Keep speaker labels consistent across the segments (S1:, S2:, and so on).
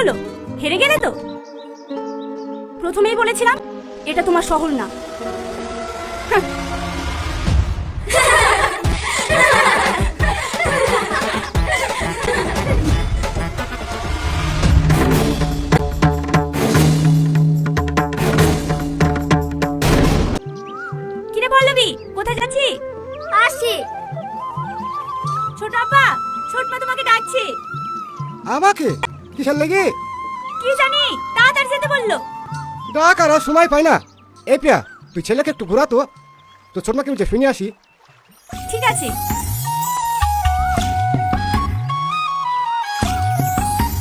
S1: হলো? হেরে গেলে তো? প্রথমেই বলেছিলাম এটা তোমার শহর না। কিরে পল্লবী, কোথায় যাচ্ছি?
S2: আসি।
S1: ছোট আপা, ছোট মা তোমাকে ডাকছে।
S3: আমাকে কিসের লেগে?
S1: কি জানি, তাড়াতাড়ি যেতে বললো।
S3: ডাক আর সময় পাই না। এই পিয়া, তুই ছেলেকে একটু ঘোরা তো ছোট মাকে আমি শুনে আসি।
S1: ঠিক আছে।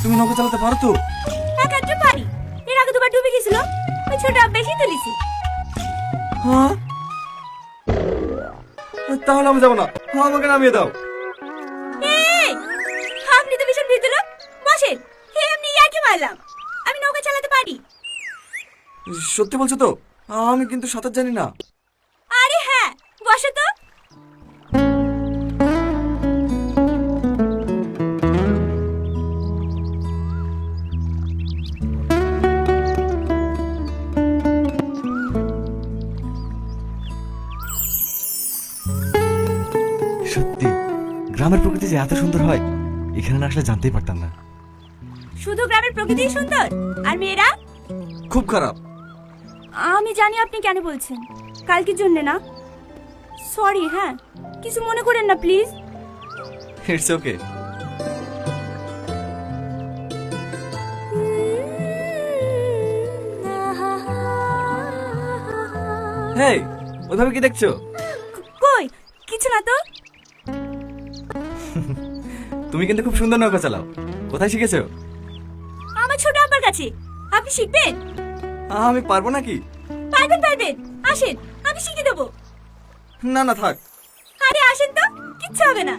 S4: তুমি নৌকা চালাতে পারো তো?
S1: এক আধটু পারি, এর আগে দুবার ডুবে গেছিল, ওই ছোট বেশি তুলিছি।
S4: হ্যাঁ, তাহলে আমি যাবো না, আমাকে নামিয়ে দাও।
S1: এই, আপনি তো ভীষণ ভীতু লোক। বসেন, এমনি ইয়ার্কি মারলাম। আমি নৌকা চালাতে পারি।
S4: সত্যি বলছো তো? আমি কিন্তু সাঁতার জানি না।
S1: আরে হ্যাঁ, বসো তো।
S4: সত্যি গ্রামের প্রকৃতি যে এত সুন্দর হয়, এখানে না আসলে জানতেই পারতাম না।
S1: শুধু গ্রামের প্রকৃতি সুন্দর, আর মেয়েরা?
S4: খুব খারাপ।
S1: আমি জানি আপনি কেন বলছেন, কালকের জন্য না। সরি, হ্যাঁ, কিছু মনে করেন না প্লিজ।
S4: It's okay. হেই, ওইভাবে কি দেখছো?
S1: কই, কিছু না তো।
S4: তুমি কিন্তু খুব সুন্দর নৌকা চালাও। কোথায় শিখেছো?
S1: আমার ছোট আব্বার কাছে। আপনি শিখবেন?
S4: আমি পারবো নাকি?
S1: পারবেন পারবেন, আসেন, আমি শিখিয়ে দেবো।
S4: না না, থাক।
S1: আরে আসেন তো, কিচ্ছু হবে না।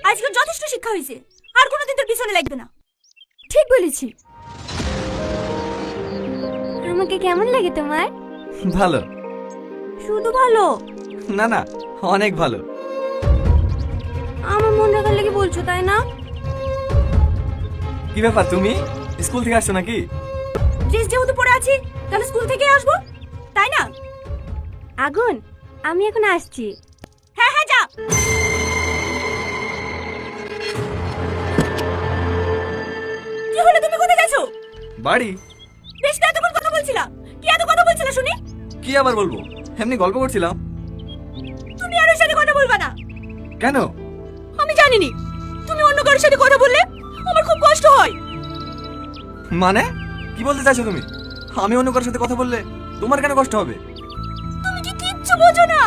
S1: আজকে যথেষ্ট শিক্ষা হয়েছে, আর কোনোদিন তোর পিছনে লাগবে না। ঠিক বলেছি। আমাকে কেমন লাগে তোমার?
S4: ভালো।
S1: শুধু ভালো?
S4: না না, অনেক ভালো।
S1: আমার মন রাখার লেগে বলছো, তাই না?
S4: কি ব্যাপার, তুমি স্কুল থেকে আসছো নাকি?
S1: ড্রেস যেহেতু পরে আছি, তাহলে স্কুল থেকে আসবো, তাই না? আগুন, আমি এখন আসছি। হ্যাঁ হ্যাঁ, যা। কি হলো, তুমি কোথায় গেছো?
S4: বাড়ি।
S1: বেশ তো এতক্ষণ কথা বলছিলাম। কি এত কথা বলছিলে শুনি?
S4: কি আবার বলবো, এমনি গল্প করছিলাম।
S1: তুমি আর ওর সাথে কথা বলবা না।
S4: কেন?
S1: আমি জানিনি, তুমি অন্য কারোর সাথে কথা বললে আমার খুব কষ্ট হয়।
S4: মানে কি বলতে চাইছো তুমি? আমি অন্য কারোর সাথে কথা বললে তোমার কেন কষ্ট হবে?
S1: তুমি কি কিচ্ছু বোঝো না?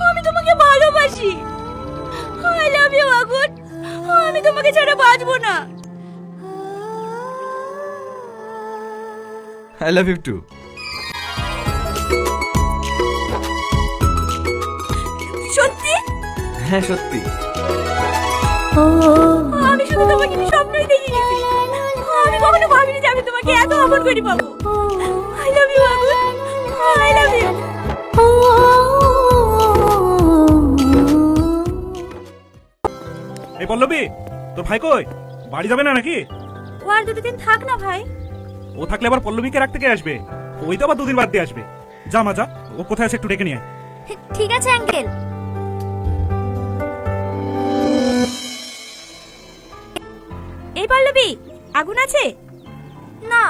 S1: আমি তোমাকে ভালোবাসি। আই লাভ ইউ আগুন, আমি তোমাকে ছাড়া বাঁচবো না।
S4: I love you too.
S1: সত্যি?
S4: হ্যাঁ সত্যি।
S1: আমি শুধু তোমাকে স্বপ্নই দেখে গেছি। আমি কখনো ভাবিনি যে আমি তোমাকে এত আপন করে পাবো। আই লাভ ইউ আগুন, আই লাভ ইউ।
S5: এই পল্লবী, তোর ভাই কই? বাড়ি যাবে না নাকি?
S1: ও আর দুটো দিন থাক না ভাই।
S5: ও থাকলে আবার পল্লবীকে রাখতে কে আসবে? ওই তো আবার দুদিন বাদ দিয়ে আসবে। যা মা যা, ও কোথায় আছে একটু ডেকে নিয়ে আয়।
S1: ঠিক আছে আঙ্কেল। এই পল্লবী, আগুন আছে? না,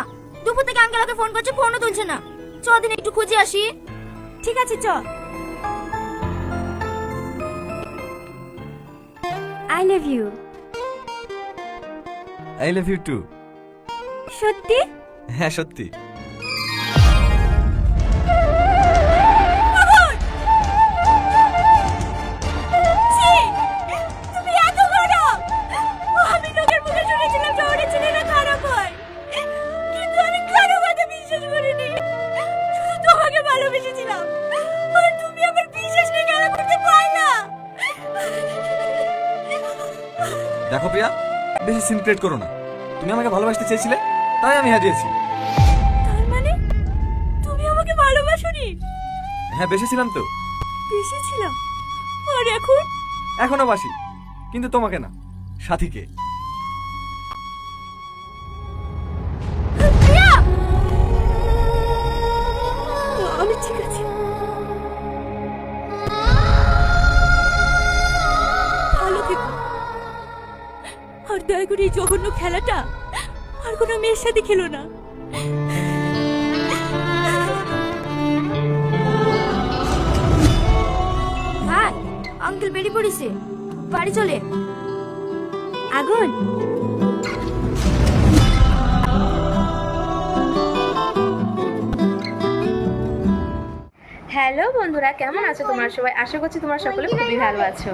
S1: দুপুর থেকে আঙ্কেল ওকে ফোন করছে, ফোনও তুলছে না। চ দিন একটু খুঁজে আসি। ঠিক আছে, চ। I love you.
S4: I love you too.
S1: সত্যি?
S4: হ্যাঁ সত্যি।
S1: তুমি এত খারাপ! আমি লোকের মুখে শুনেছিলাম শহরের ছেলেরা খারাপ হয়, কিন্তু আমি কারো কথা বিশ্বাস করিনি।
S4: সিন ক্রিয়েট করো না। তুমি আমাকে ভালোবাসতে চেয়েছিলে, তাই আমি হ্যাঁ দিয়েছি।
S1: তার মানে তুমি আমাকে ভালোবাসোনি?
S4: হ্যাঁ বেসেছিলাম তো।
S1: বেশিছিলাম। আর এখন?
S4: এখনো বাসি, কিন্তু তোমাকে না, সাথীকে।
S1: প্রিয়া! আমি ঠিক আছি। ভালো থেকো। আর দয়া করে এই জঘন্য খেলাটা আর কোনো মেয়ের সাথে খেলো না। ভাই, আঙ্কেল বেরিয়ে পড়েছে, বাড়ি চলে। আগুন।
S2: হ্যালো বন্ধুরা, কেমন আছো তোমরা সবাই? আশা করছি তোমরা সকলে খুবই ভালো আছো।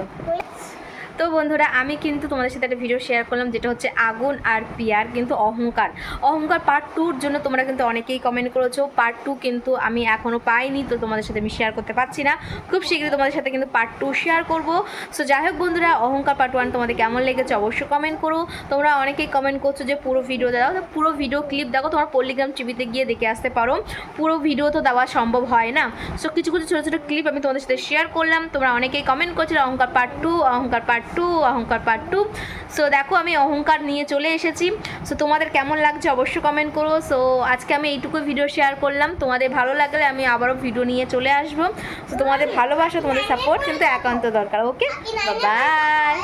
S2: তো বন্ধুরা, আমি কিন্তু তোমাদের সাথে একটা ভিডিও শেয়ার করলাম, যেটা হচ্ছে আগুন আর পিয়ার কিন্তু অহংকার পার্ট 2-র জন্য তোমরা কিন্তু অনেকেই কমেন্ট করেছো। পার্ট 2 কিন্তু আমি এখনও পাইনি, তো তোমাদের সাথে আমি শেয়ার করতে পারছি না। খুব শীঘ্রই তোমাদের সাথে কিন্তু পার্ট 2 শেয়ার করব। সো যাই হোক বন্ধুরা, অহংকার পার্ট 1 তোমাদের কেমন লেগেছে অবশ্যই কমেন্ট করো। তোমরা অনেকেই কমেন্ট করছো যে পুরো ভিডিও দাও, তো পুরো ভিডিও ক্লিপ দেখো, তোমার পল্লিগ্রাম টিভিতে গিয়ে দেখে আসতে পারো। পুরো ভিডিও তো দেওয়া সম্ভব হয় না। সো কিছু কিছু ছোটো ছোটো ক্লিপ আমি তোমাদের সাথে শেয়ার করলাম। তোমরা অনেকেই কমেন্ট করছো অহংকার পার্ট 2, অহংকার পার্ট 2, অহংকার পার্ট 2। সো দেখো, আমি অহংকার নিয়ে চলে এসেছি। সো তোমাদের কেমন লাগছে অবশ্যই কমেন্ট করো। সো আজকে আমি এইটুকু ভিডিও শেয়ার করলাম। তোমাদের ভালো লাগলে আমি আবারও ভিডিও নিয়ে চলে আসবো। সো তোমাদের ভালোবাসা, তোমাদের সাপোর্ট কিন্তু একান্ত দরকার। ওকে, বাই।